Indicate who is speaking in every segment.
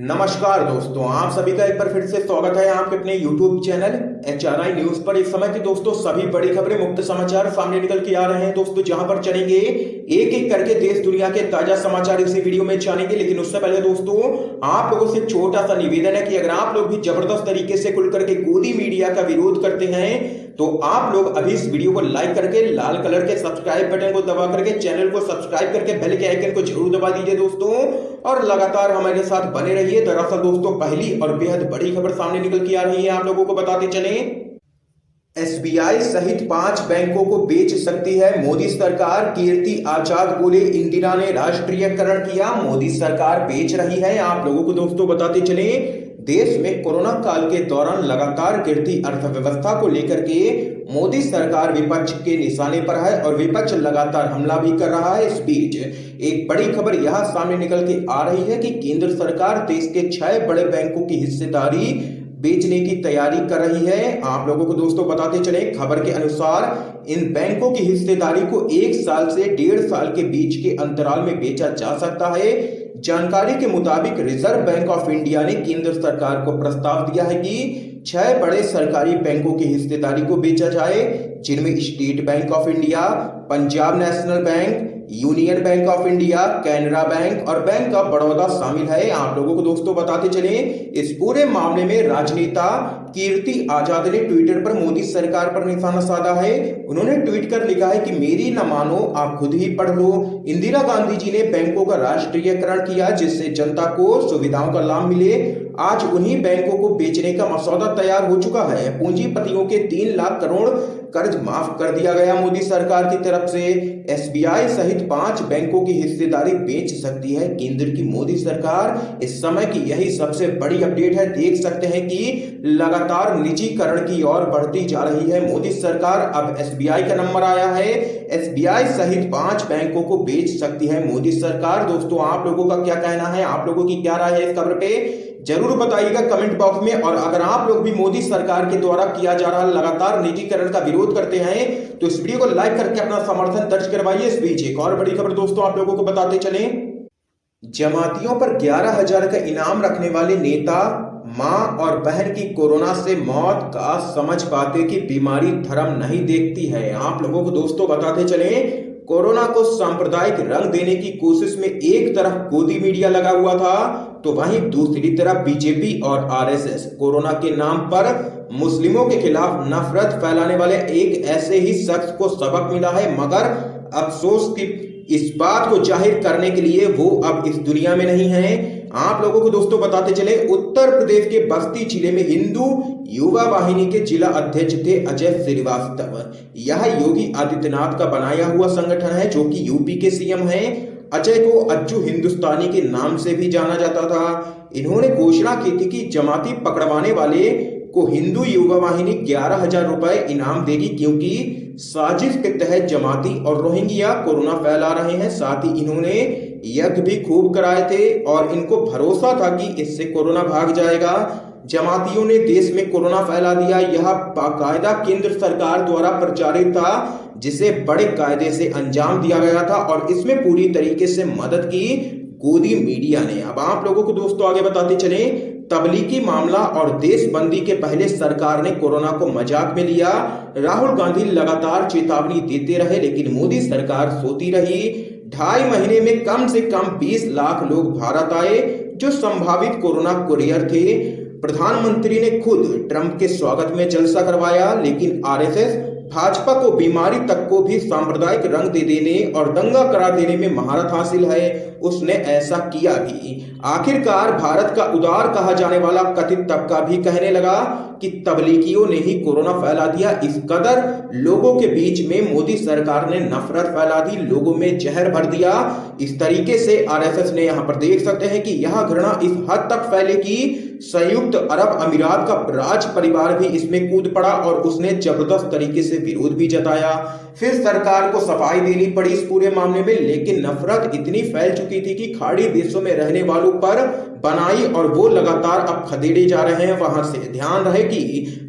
Speaker 1: नमस्कार दोस्तों, आप सभी का एक बार फिर से स्वागत है आपके अपने YouTube चैनल HRI न्यूज पर। इस समय की दोस्तों सभी बड़ी खबरें, मुख्य समाचार सामने निकल के आ रहे हैं दोस्तों, जहां पर चलेंगे एक एक करके देश दुनिया के ताजा समाचार इसी वीडियो में जानेंगे। लेकिन उससे पहले दोस्तों आप लोगों से छोटा सा निवेदन है कि अगर आप लोग भी जबरदस्त तरीके से खुल करके गोदी मीडिया का विरोध करते हैं तो आप लोग अभी इस वीडियो को लाइक करके लाल कलर के सब्सक्राइब बटन को दबा करके चैनल को सब्सक्राइब करके बेल के आइकन को जरूर दबा दीजिए दोस्तों, और लगातार हमारे साथ बने रहिए। दरअसल दोस्तों पहली और बेहद बड़ी खबर सामने निकल के आ रही है, आप लोगों को बताते चले। SBI सहित 5 बैंकों को बेच सकती है मोदी सरकार, कीर्ति आजाद बोले इंदिरा ने राष्ट्रीयकरण किया, मोदी सरकार बेच रही है। आप लोगों को दोस्तों बताते चले, देश में कोरोना काल के दौरान लगातार गिरती अर्थव्यवस्था को लेकर के मोदी सरकार विपक्ष के निशाने पर है और विपक्ष लगातार हमला भी कर रहा है। इस बीच एक बड़ी खबर यह सामने निकल के आ रही है कि केंद्र सरकार देश के 6 बड़े बैंकों की हिस्सेदारी बेचने की तैयारी कर रही है। आप लोगों को दोस्तों बताते चले, खबर के अनुसार इन बैंकों की हिस्सेदारी को 1 साल से 1.5 साल के बीच के अंतराल में बेचा जा सकता है। जानकारी के मुताबिक रिजर्व बैंक ऑफ इंडिया ने केंद्र सरकार को प्रस्ताव दिया है कि 6 बड़े सरकारी बैंकों की हिस्सेदारी को बेचा जाए, जिनमें state bank of India, Punjab national bank, union bank of India, Canara bank और बैंक ऑफ बड़ौदा शामिल है। आप लोगों को दोस्तों बताते चले, इस पूरे मामले में राजनेता कीर्ति आजाद ने ट्विटर पर मोदी सरकार पर निशाना साधा है। उन्होंने ट्वीट कर लिखा है कि मेरी न मानो आप खुद ही पढ़ लो। इंदिरा गांधी जी ने बैंकों का राष्ट्रीयकरण किया जिससे जनता को सुविधाओं का लाभ मिले। आज उन्हीं बैंकों को बेचने का मसौदा तैयार हो चुका है। पूंजीपतियों के 3 लाख करोड़ कर्ज माफ कर दिया गया मोदी सरकार की तरफ से। SBI सहित 5 बैंकों की हिस्सेदारी बेच सकती है केंद्र की मोदी सरकार। इस समय की यही सबसे बड़ी अपडेट है। देख सकते हैं कि लगातार निजीकरण की ओर बढ़ती जा रही है मोदी सरकार। अब SBI का नंबर आया है, SBI सहित 5 बैंकों को बेच सकती है मोदी सरकार। दोस्तों आप लोगों का क्या कहना है, आप लोगों की क्या राय है इस खबर पे जरूर बताइएगा कमेंट बॉक्स में। और अगर आप लोग भी मोदी सरकार के द्वारा किया जा रहा लगातार निजीकरण का विरोध करते हैं तो इस वीडियो को लाइक करके अपना समर्थन दर्ज करवाइए। इस बीच एक और बड़ी खबर दोस्तों आप लोगों को बताते चले, जमातियों पर 11,000 का इनाम रखने वाले नेता मां और बहन की कोरोना से मौत का समझ पाते कि बीमारी धर्म नहीं देखती है। आप लोगों को दोस्तों बताते चले, कोरोना को सांप्रदायिक रंग देने की कोशिश में एक तरफ गोदी मीडिया लगा हुआ था तो वहीं दूसरी तरफ बीजेपी और RSS कोरोना के नाम पर मुस्लिमों के खिलाफ नफरत फैलाने वाले एक ऐसे ही शख्स को सबक मिला है, मगर अफसोस की इस बात को जाहिर करने के लिए वो अब इस दुनिया में नहीं है। आप लोगों को दोस्तों बताते चले, उत्तर प्रदेश के बस्ती जिले में हिंदू युवा वाहिनी के जिला अध्यक्ष थे अजय श्रीवास्तव। यह योगी आदित्यनाथ का बनाया हुआ संगठन है जो कि यूपी के CM हैं। अजय को अज्जू हिंदुस्तानी के नाम से भी जाना जाता था। इन्होंने घोषणा की थी कि जमाती पकड़वाने वाले को हिंदू युवा वाहिनी 11,000 रुपए इनाम देगी, क्योंकि साजिश के तहत जमाती और रोहिंग्या कोरोना फैला रहे हैं। साथ ही इन्होंने यज्ञ भी खूब कराए थे और इनको भरोसा था कि इससे कोरोना भाग जाएगा। जमातियों ने देश में कोरोना फैला दिया। यह बाकायदा केंद्र सरकार द्वारा प्रचारित था, जिसे बड़े कायदे से अंजाम दिया गया था और इसमें पूरी तरीके से मदद की गोदी मीडिया ने। अब आप लोगों को दोस्तों आगे बताते चले, तबलीगी मामला और देशबंदी के पहले सरकार ने कोरोना को मजाक में लिया। राहुल गांधी लगातार चेतावनी देते रहे लेकिन मोदी सरकार सोती रही। 2.5 महीने में कम से कम 20 लाख लोग भारत आए जो संभावित कोरोना कुरियर थे। प्रधानमंत्री ने खुद ट्रंप के स्वागत में जलसा करवाया, लेकिन RSS भाजपा को बीमारी तक को भी सांप्रदायिक रंग दे देने और दंगा करा देने में महारत हासिल है। उसने ऐसा किया भी। आखिरकार भारत का उदार कहा जाने वाला कथित तबका भी कहने लगा कि तबलीगियों ने ही कोरोना फैला दिया। इस कदर लोगों के बीच में मोदी सरकार ने नफरत फैला दी, लोगों में जहर भर दिया। इस तरीके से RSS ने यहाँ पर देख सकते हैं कि यह घृणा इस हद तक फैले कि संयुक्त अरब अमीरात का राज परिवार भी इसमें कूद पड़ा और उसने जबरदस्त तरीके से विरोध भी जताया। फिर सरकार को सफाई देनी पड़ी इस पूरे मामले में, लेकिन नफरत इतनी फैल चुकी थी कि खाड़ी देशों में रहने वालों पर बनाई और वो लगातार अब खदेड़े जा रहे हैं वहां से। ध्यान रहे कि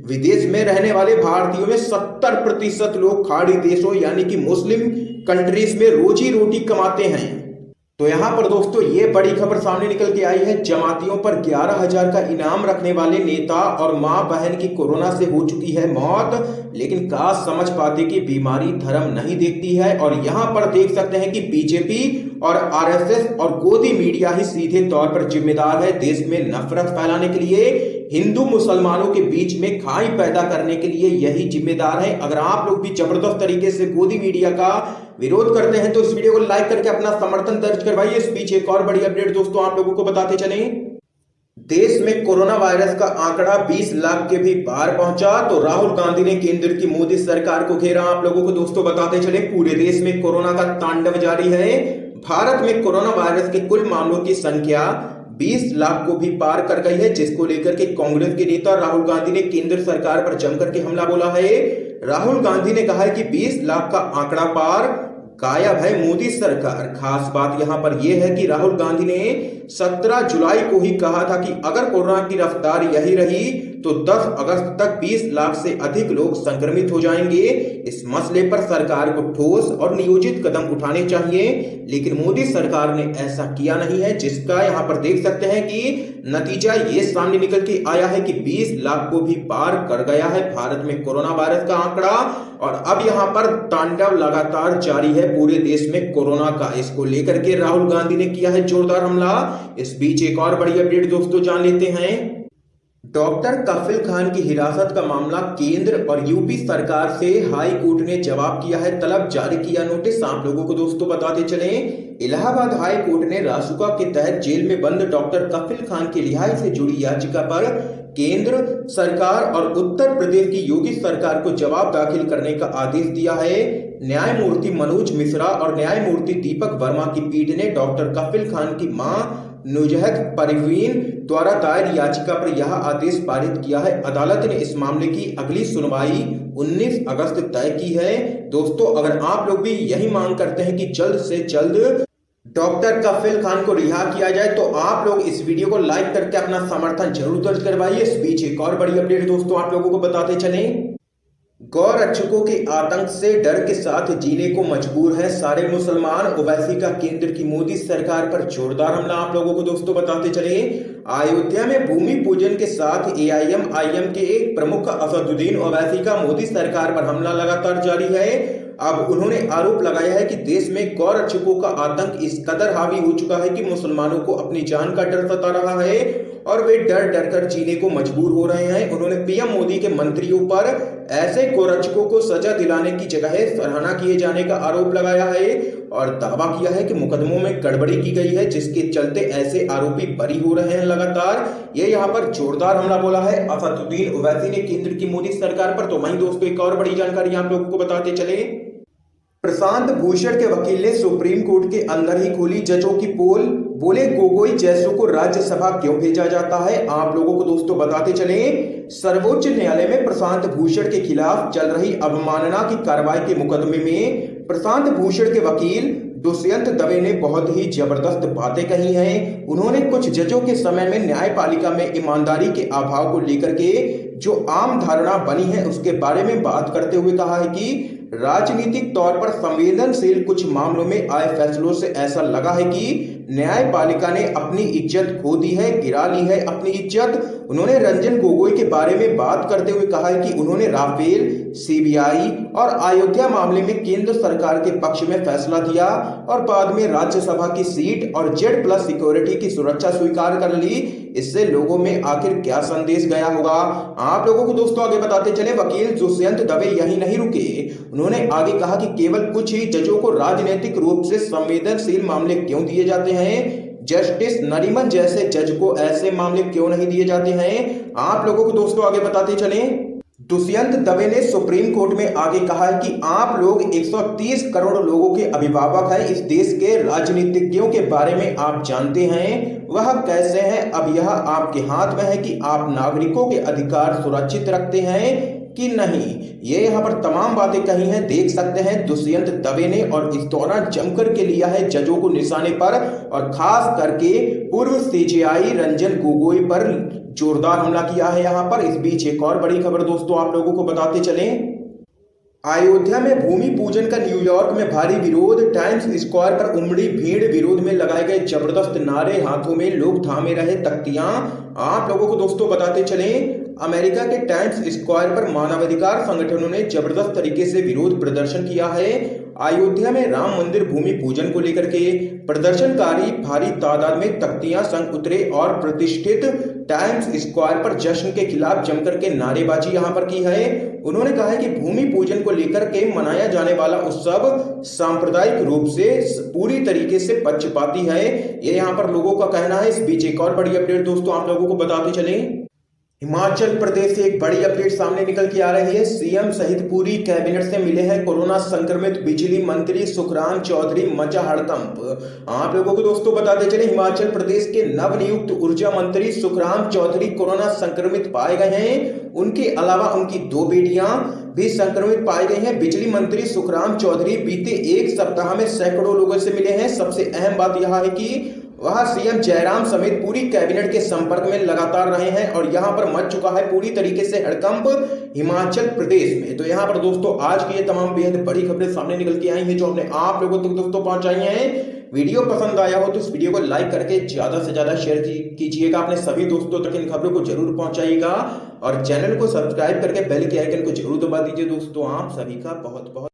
Speaker 1: विदेश में रहने वाले भारतीयों में 70% लोग खाड़ी देशों यानी कि मुस्लिम कंट्रीज में रोजी रोटी कमाते हैं। तो यहाँ पर दोस्तों ये बड़ी खबर सामने निकल के आई है। जमातियों पर 11,000 का इनाम रखने वाले नेता और मां बहन की कोरोना से हो चुकी है मौत, लेकिन काश समझ पाते कि बीमारी धर्म नहीं देखती है। और यहाँ पर देख सकते हैं कि बीजेपी और आरएसएस और गोदी मीडिया ही सीधे तौर पर जिम्मेदार है देश में नफरत फैलाने के लिए, हिंदू मुसलमानों के बीच में खाई पैदा करने के लिए यही जिम्मेदार है। अगर आप लोग भी जबरदस्त तरीके से गोदी मीडिया का विरोध करते हैं तो इस वीडियो को लाइक करके अपना समर्थन दर्ज करवाइए। इस बीच एक और बड़ी अपडेट दोस्तों आप लोगों को बताते चलें। देश में कोरोना वायरस का आंकड़ा 20 लाख के भी पार पहुंचा, तो राहुल गांधी ने केंद्र की मोदी सरकार को घेरा। आप लोगों को दोस्तों बताते चले पूरे देश में कोरोना का तांडव जारी है। भारत में कोरोना वायरस के कुल मामलों की संख्या 20 लाख को भी पार कर गई है, जिसको लेकर के कांग्रेस के नेता राहुल गांधी ने केंद्र सरकार पर जमकर के हमला बोला है। राहुल गांधी ने कहा है कि 20 लाख का आंकड़ा पार, गायब है मोदी सरकार। खास बात यहां पर यह है कि राहुल गांधी ने 17 जुलाई को ही कहा था कि अगर कोरोना की रफ्तार यही रही तो 10 अगस्त तक 20 लाख से अधिक लोग संक्रमित हो जाएंगे। इस मसले पर सरकार को ठोस और नियोजित कदम उठाने चाहिए, लेकिन मोदी सरकार ने ऐसा किया नहीं है, जिसका यहां पर देख सकते हैं कि नतीजा ये सामने निकल के आया है कि 20 लाख को भी पार कर गया है भारत में कोरोना वायरस का आंकड़ा। और अब यहां पर तांडव लगातार जारी है पूरे देश में कोरोना का। इसको लेकर के राहुल गांधी ने किया है जोरदार हमला। इस बीच एक और बड़ी अपडेट दोस्तों जान लेते हैं। डॉक्टर कफिल खान की हिरासत का मामला केंद्र और यूपी सरकार से हाई कोर्ट ने जवाब किया है तलब, जारी किया नोटिस। आप लोगों को दोस्तों बताते चलें, इलाहाबाद हाई कोर्ट ने रासुका के तहत जेल में बंद डॉक्टर कफिल खान की रिहाई से जुड़ी याचिका पर केंद्र सरकार और उत्तर प्रदेश की योगी सरकार को जवाब दाखिल करने का आदेश दिया है। न्यायमूर्ति मनोज मिश्रा और न्यायमूर्ति दीपक वर्मा की पीठ ने डॉक्टर कफिल खान की मां नुजहत परवीन द्वारा दायर याचिका पर यह आदेश पारित किया है। अदालत ने इस मामले की अगली सुनवाई 19 अगस्त तय की है। दोस्तों अगर आप लोग भी यही मांग करते हैं कि जल्द से जल्द डॉक्टर कफिल खान को रिहा किया जाए तो आप लोग इस वीडियो को लाइक करके अपना समर्थन जरूर दर्ज करवाइए। इस बीच एक और बड़ी अपडेट दोस्तों आप लोगों को बताते चलें। गौ रक्षकों के आतंक से डर के साथ जीने को मजबूर है सारे मुसलमान, ओवैसी का केंद्र की मोदी सरकार पर जोरदार हमला। आप लोगों को दोस्तों बताते चले, अयोध्या में भूमि पूजन के साथ एआईएमआईएम के एक प्रमुख असदुद्दीन ओवैसी का मोदी सरकार पर हमला लगातार जारी है। अब उन्होंने आरोप लगाया है कि देश में गौ रक्षकों का आतंक इस कदर हावी हो चुका है कि मुसलमानों को अपनी जान का डर सता रहा है और वे डर डर कर जीने को मजबूर हो रहे हैं। उन्होंने पीएम मोदी के मंत्रियों पर ऐसे गोरक्षकों को सजा दिलाने की जगह सराहना किए जाने का आरोप लगाया है और दावा किया है कि मुकदमों में गड़बड़ी की गई है, जिसके चलते ऐसे आरोपी बरी हो रहे हैं लगातार। ये यहाँ पर जोरदार हमला बोला है असदुद्दीन ओवैसी ने केंद्र की मोदी सरकार पर। तो वहीं दोस्तों एक और बड़ी जानकारी आप लोगों को बताते चले, प्रशांत भूषण के वकील ने सुप्रीम कोर्ट के अंदर ही खोली जजों की पोल, बोले गोगोई जैसों को राज्यसभा क्यों भेजा जाता है। आप लोगों को दोस्तों बताते चले, सर्वोच्च न्यायालय में प्रशांत भूषण के खिलाफ चल रही अवमानना की कार्रवाई के मुकदमे में प्रशांत भूषण के वकील दुष्यंत दवे ने बहुत ही जबरदस्त बातें कही हैं। उन्होंने कुछ जजों के समय में न्यायपालिका में ईमानदारी के अभाव को लेकर के जो आम धारणा बनी है उसके बारे में बात करते हुए कहा है कि राजनीतिक तौर पर संवेदनशील कुछ मामलों में आए फैसलों से ऐसा लगा है कि न्यायपालिका ने अपनी इज्जत खो दी है, गिरा ली है अपनी इज्जत। उन्होंने रंजन गोगोई के बारे में बात करते हुए कहा है कि उन्होंने राफेल, सीबीआई और अयोध्या मामले में केंद्र सरकार के पक्ष में फैसला दिया और बाद में राज्यसभा की सीट और Z+ सिक्योरिटी की सुरक्षा स्वीकार कर ली। इससे लोगों में आखिर क्या संदेश गया होगा। आप लोगों को दोस्तों आगे बताते चले, वकील दुष्यंत दवे यही नहीं रुके। उन्होंने आगे कहा कि केवल कुछ ही जजों को राजनीतिक रूप से संवेदनशील मामले क्यों दिए जाते हैं, जस्टिस नरीमन जैसे जज को ऐसे मामले क्यों नहीं दिए जाते हैं। आप लोगों को दोस्तों आगे बताते चलें, दुष्यंत दवे ने सुप्रीम कोर्ट में आगे कहा है कि आप लोग 130 करोड़ लोगों के अभिभावक हैं। इस देश के राजनीतिज्ञों के बारे में आप जानते हैं, वह कैसे हैं। अब यह आपके हाथ में है कि आप नागरिकों के अधिकार सुरक्षित रखते हैं कि नहीं। ये यहाँ पर तमाम बातें कही हैं, देख सकते हैं दुष्यंत दवे ने, और इस दौरान जमकर के लिया है जजों को निशाने पर और खास करके पूर्व सीजेआई रंजन गोगोई पर जोरदार हमला किया है यहाँ पर। इस बीच एक और बड़ी खबर दोस्तों आप लोगों को बताते चलें, अयोध्या में भूमि पूजन का न्यूयॉर्क में भारी विरोध। टाइम्स स्क्वायर पर उमड़ी भीड़। विरोध में लगाए गए जबरदस्त नारे, हाथों में लोग थामे रहे तख्तियां। आप लोगों को दोस्तों बताते चलें, अमेरिका के टाइम्स स्क्वायर पर मानवाधिकार संगठनों ने जबरदस्त तरीके से विरोध प्रदर्शन किया है। अयोध्या में राम मंदिर भूमि पूजन को लेकर के प्रदर्शनकारी भारी तादाद में तख्तियां संग उतरे और प्रतिष्ठित टाइम्स स्क्वायर पर जश्न के खिलाफ जमकर के नारेबाजी यहां पर की है। उन्होंने कहा है कि भूमि पूजन को लेकर के मनाया जाने वाला उत्सव सांप्रदायिक रूप से पूरी तरीके से पक्षपाती है, ये यहां पर लोगों का कहना है। इस बीच एक और बड़ी अपडेट दोस्तों आप लोगों को बताते चलें, हिमाचल प्रदेश से एक बड़ी अपडेट सामने निकल के आ रही है। सीएम सहित पूरी कैबिनेट से मिले हैं कोरोना संक्रमित बिजली मंत्री सुखराम चौधरी, मचा हड़कंप। आप लोगों को दोस्तों बताते चले, हिमाचल प्रदेश के नवनियुक्त ऊर्जा मंत्री सुखराम चौधरी कोरोना संक्रमित पाए गए हैं। उनके अलावा उनकी 2 बेटियां भी संक्रमित पाई गई हैं। बिजली मंत्री सुखराम चौधरी बीते एक सप्ताह में सैकड़ों लोगों से मिले हैं। सबसे अहम बात यह है कि वह सीएम जयराम समेत पूरी कैबिनेट के संपर्क में लगातार रहे हैं और यहां पर मच चुका है पूरी तरीके से हड़कंप हिमाचल प्रदेश में। तो यहां पर दोस्तों आज की ये तमाम बेहद बड़ी खबरें सामने निकल के आई हैं जो हमने आप लोगों तक दोस्तों पहुंचाई हैं। वीडियो पसंद आया हो तो इस वीडियो को लाइक करके ज्यादा से ज्यादा शेयर कीजिएगा, अपने सभी दोस्तों तक इन खबरों को जरूर पहुंचाइएगा और चैनल को सब्सक्राइब करके बेल के आइकन को जरूर दबा दीजिए। दोस्तों आप सभी का बहुत बहुत